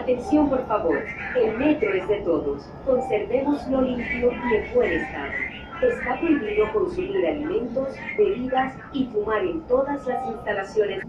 Atención, por favor. El metro es de todos. Conservémoslo limpio y en buen estado. Está prohibido consumir alimentos, bebidas y fumar en todas las instalaciones.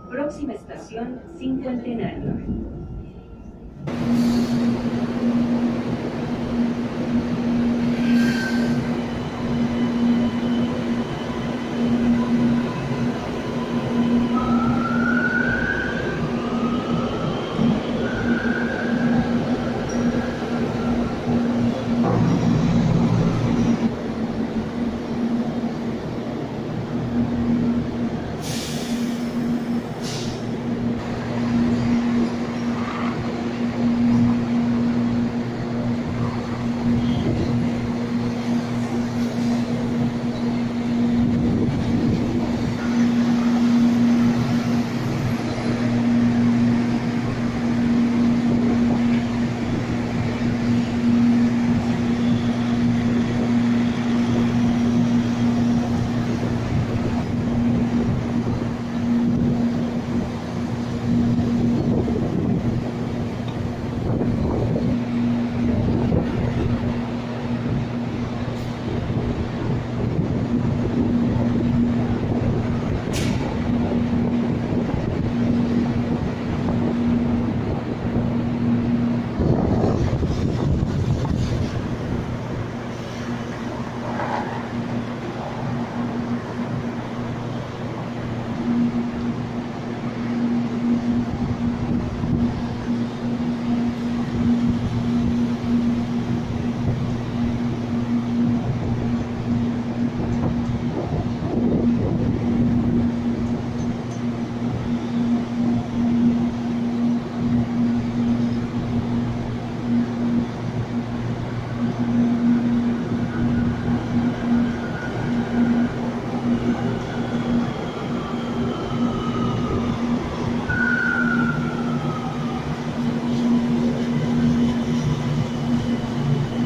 Próxima estación, Cincuentenario.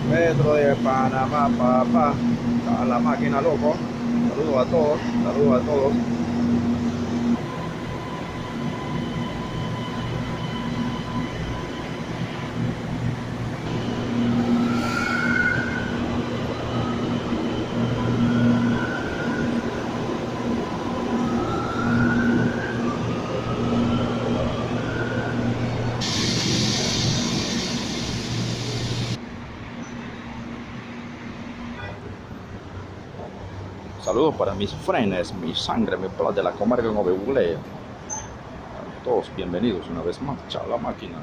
Metro de Panamá, papá. Está la máquina, loco. Saludos a todos, saludos a todos. Saludos para mis frenes, mi sangre, mi plata de la comarca en Obebulea. Todos bienvenidos una vez más. Chao la máquina.